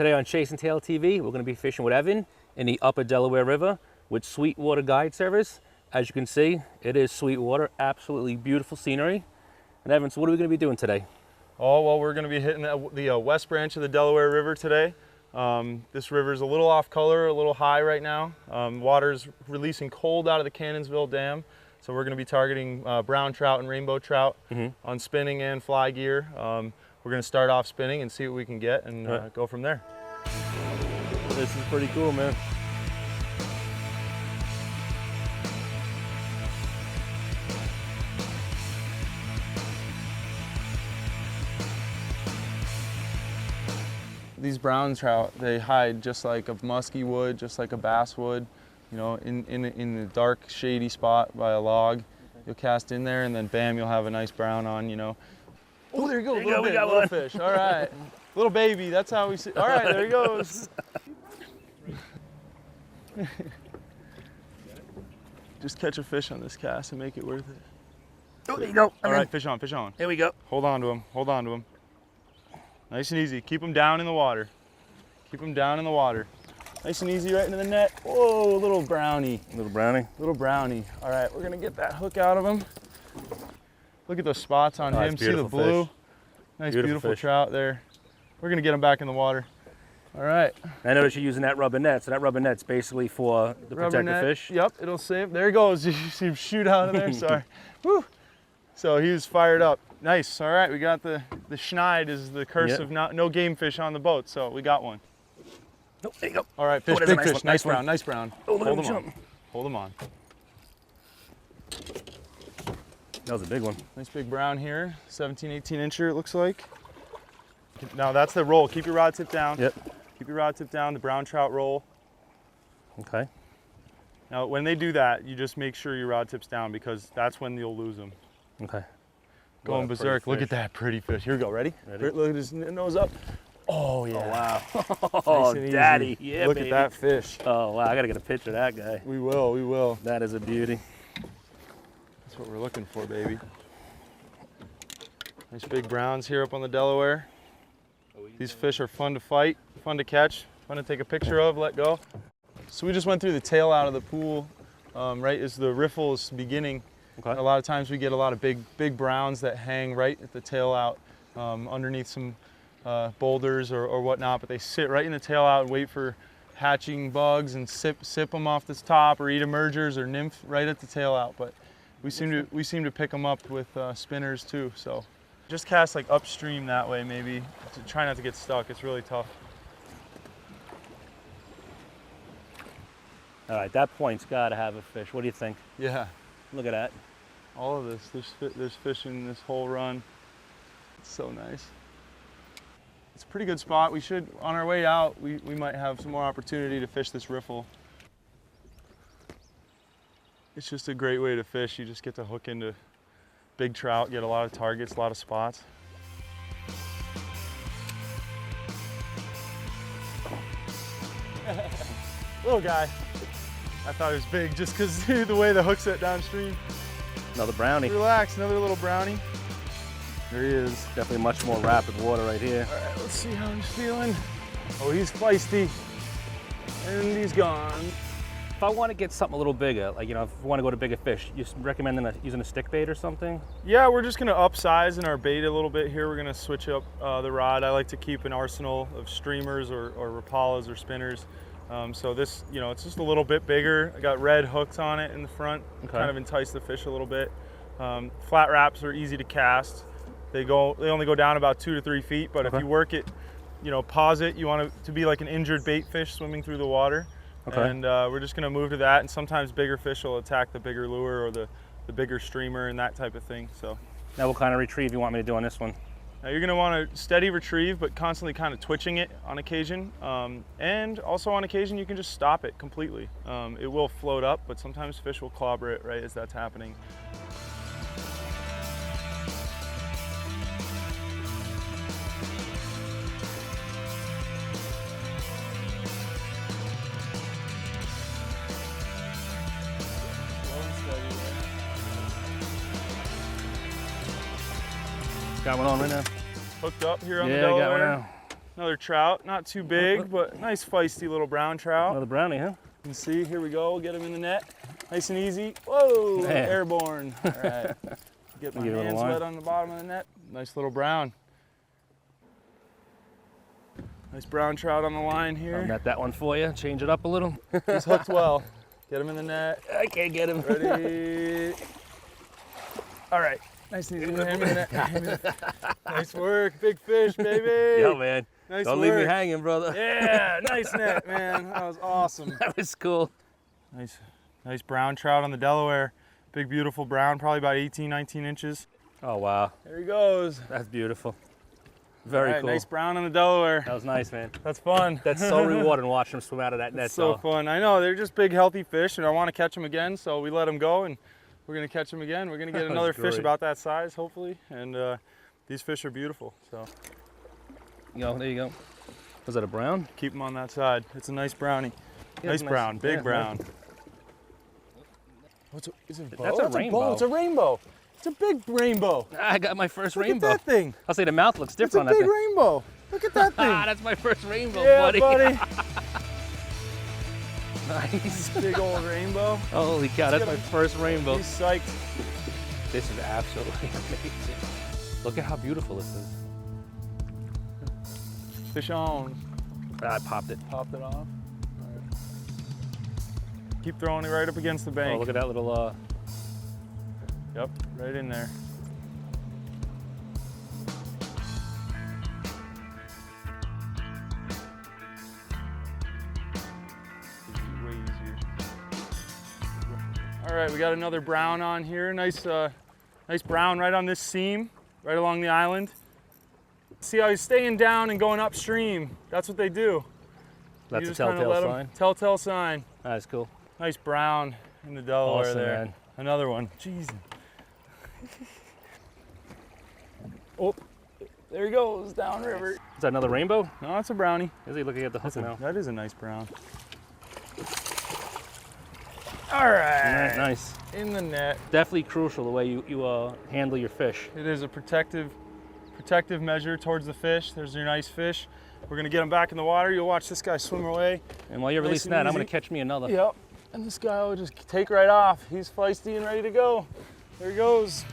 Today on Chasin TV, we're going to be fishing with Evan in the upper Delaware River with Sweetwater Guide Service. As you can see, it is Sweetwater, absolutely beautiful scenery. And Evan, so what are we going to be doing today? Oh, well, we're going to be hitting the west branch of the Delaware River today. This river is a little off color, a little high right now. Water's releasing cold out of the Cannonsville Dam. So we're going to be targeting brown trout and rainbow trout on spinning and fly gear. We're going to start off spinning and see what we can get and go from there. This is pretty cool, man. These brown trout, they hide just like a musky would, just like a bass would, you know, in the dark, shady spot by a log. You'll cast in there and then bam, you'll have a nice brown on, you know. Oh, there you go, little fish, all right. Little baby, that's how we see, all right, there he goes. Just catch a fish on this cast and make it worth it. Oh, there you go. All right, fish on, fish on. Here we go. Hold on to him, hold on to him. Nice and easy, keep them down in the water. Keep them down in the water. Nice and easy right into the net. Whoa, little brownie. Little brownie? Little brownie. All right, we're gonna get that hook out of him. Look at those spots on him, see the blue? Fish. Nice, beautiful trout there. We're gonna get him back in the water. All right. I noticed you're using that rubber net, so that rubber net's basically for the protected fish? Yep, it'll save. There he goes, you see him shoot out of there, sorry. Woo. So he was fired up. Nice, all right, we got the schneid is the curse of no game fish on the boat, so we got one. Oh, there you go. All right, fish, big fish, nice brown, nice brown. Oh, hold him on, hold him on. That was a big one. Nice big brown here, 17, 18 incher it looks like. Now that's the roll, keep your rod tip down. Yep. Keep your rod tip down, the brown trout roll. Okay. Now when they do that, you just make sure your rod tip's down because that's when you'll lose them. Okay. Going berserk. Look at that pretty fish. Here we go. Ready? Look at his nose up. Oh, yeah. Oh, wow. Oh, nice daddy. Yeah, look baby. at that fish. Oh, wow. I got to get a picture of that guy. We will. We will. That is a beauty. That's what we're looking for, baby. Nice big browns here up on the Delaware. These fish are fun to fight, fun to catch, fun to take a picture of, let go. So we just went through the tail out of the pool right as the riffle is beginning. Okay. A lot of times we get a lot of big browns that hang right at the tail out underneath some boulders or whatnot, but they sit right in the tail out and wait for hatching bugs and sip them off this top or eat emergers or nymph right at the tail out. But we seem to pick them up with spinners too. So just cast like upstream that way maybe to try not to get stuck. It's really tough. All right, that point's got to have a fish. What do you think? Yeah. Look at that. All of this, there's fish in this whole run. It's so nice. It's a pretty good spot. We should, on our way out, we might have some more opportunity to fish this riffle. It's just a great way to fish. You just get to hook into big trout, get a lot of targets, a lot of spots. Little guy. I thought he was big just because the way the hook's set downstream. Another brownie. Relax, another little brownie. There he is. Definitely much more rapid water right here. All right, let's see how he's feeling. Oh, he's feisty. And he's gone. If I want to get something a little bigger, like, you know, if you want to go to bigger fish, you recommend using a stick bait or something? Yeah, we're just gonna upsize in our bait a little bit here. We're gonna switch up the rod. I like to keep an arsenal of streamers or rapalas or spinners. So this, you know, it's just a little bit bigger. I got red hooks on it in the front, kind of entice the fish a little bit. Flat wraps are easy to cast. They only go down about 2 to 3 feet, but if you work it, you know, pause it, you want it to be like an injured bait fish swimming through the water. And we're just gonna move to that, and sometimes bigger fish will attack the bigger lure or the bigger streamer and that type of thing. So now what kind of retrieve you want me to do on this one? Now you're gonna want to steady retrieve, but constantly kind of twitching it on occasion. And also on occasion, you can just stop it completely. It will float up, but sometimes fish will clobber it right as that's happening. Got one on right now. Hooked up here on the Yeah, Delaware. got one now. Another trout, not too big, but nice feisty little brown trout. Another brownie, huh? You can see, here we go, we'll get him in the net. Nice and easy. Whoa, Man. airborne. All right, get my Give it a hands line. wet on the bottom of the net. Nice little brown. Nice brown trout on the line I'll here. net that one for you. Change it up a little. He's hooked well. Get him in the net. I can't get him. Ready. All right. Nice and easy. Hand me the net. Hand me the net. Nice work. Big fish, baby. Yo, man. Nice Don't work. leave me hanging, brother. Yeah, nice net, man. That was awesome. That was cool. Nice brown trout on the Delaware. Big, beautiful brown, probably about 18, 19 inches. Oh, wow. There he goes. That's beautiful. Very All right, cool. nice brown on the Delaware. That was nice, man. That's fun. That's so rewarding watching them swim out of that net. That's so though. fun. I know, they're just big, healthy fish, and I want to catch them again, so we let them go, and we're going to catch them again. We're going to get That was another fish great. about that size, hopefully, and these fish are beautiful, so There you go. Was that a brown? keep them on that side. It's a nice brownie. Yeah, Nice it's brown, big yeah, brown. Is it a bow? That's a That's rainbow. It's a rainbow. It's a big rainbow. I got my first Look rainbow. at that thing. I'll say the mouth looks It's different a on that big thing. rainbow. Look at that thing. Ah, that's my first rainbow, Yeah, buddy. buddy. Nice. Big old rainbow. Holy cow, that's my first rainbow. He's psyched. This is absolutely amazing. Look at how beautiful this is. Fish on. I popped it. Popped it off. All right. Keep throwing it right up against the bank. Oh, look at that little, Yep, right in there. Way easier. All right, we got another brown on here. Nice, nice brown right on this seam, right along the island. See how he's staying down and going upstream. That's what they do. that's You a just kinda telltale let 'em- sign. Telltale sign. That's cool. Nice brown in the Delaware Awesome, there. man. Another one. Jeez. Oh, there he goes downriver. Is that another rainbow? No, it's a brownie. Is he looking at the hook now? That is a nice brown. All right. Nice. In the net. Definitely crucial the way you handle your fish. It is a protective measure towards the fish. There's your nice fish. We're gonna get him back in the water. You'll watch this guy swim away. And while you're Nice releasing and that, I'm going easy. to catch me another. Yep. And this guy will just take right off. He's feisty and ready to go. There he goes.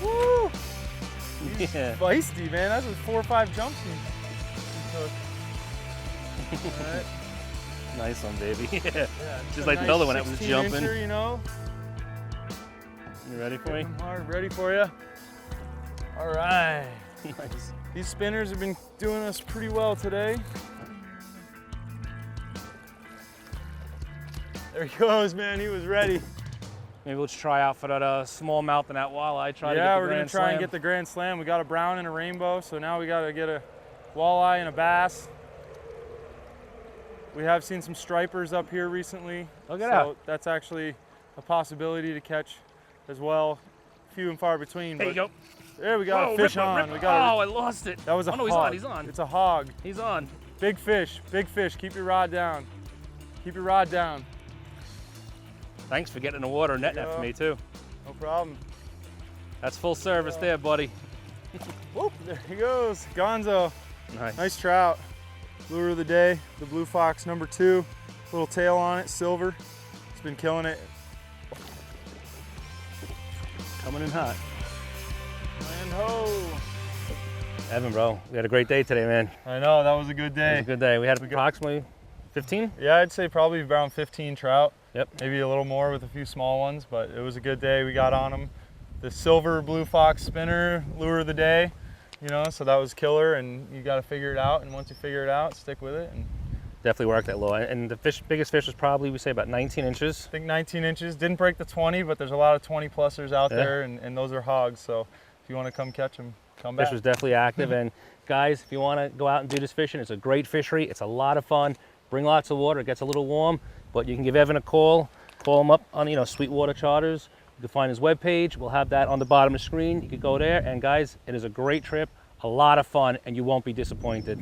Woo! He's Yeah. feisty, man. That's 4 or 5 jumps he took. All right. Nice one, baby. Yeah. Yeah, Just a like the other one that was 16 jumping. incher, you know. You ready for me? I'm hard, ready for you. All right. Nice. These spinners have been doing us pretty well today. There he goes, man. He was ready. Maybe let's try out for that smallmouth and that walleye. Try to get Yeah, the we're gonna grand try slam. and get the grand slam. We got a brown and a rainbow, so now we gotta get a walleye and a bass. We have seen some stripers up here recently. Look at so that. that's actually a possibility to catch as well. Few and far between. There you but go. There we got Whoa, a fish ripper, on. ripper. We got Oh, I lost it. that was a oh, no, hog. he's on. It's a hog. He's on. Big fish, big fish. Keep your rod down. Keep your rod down. Thanks for getting in the water and netting that for Yeah. me, too. No problem. That's full service there, buddy. Whoop, there he goes. Gonzo. Nice. Nice trout. Lure of the day, the blue fox #2. Little tail on it, silver. It's been killing it. Coming in hot. And ho. Evan, bro, we had a great day today, man. I know, that was a good It day. was a good day. We had good- approximately 15? Yeah, I'd say probably around 15 trout. Yep. Maybe a little more with a few small ones, but it was a good day. We got on them. The silver blue fox spinner, lure of the day, you know, so that was killer, and you got to figure it out. And once you figure it out, stick with it. And Definitely worked that low. And the biggest fish was probably, we say, about 19 inches. I think 19 inches. Didn't break the 20, but there's a lot of 20-plussers out Yeah. there, and those are hogs. So if you want to come catch them, come back. Fish was definitely active. And guys, if you want to go out and do this fishing, it's a great fishery. It's a lot of fun. Bring lots of water. It gets a little warm, but you can give Evan a call. Call him up on, Sweetwater Charters. You can find his webpage. We'll have that on the bottom of the screen. You can go there. And guys, it is a great trip, a lot of fun, and you won't be disappointed.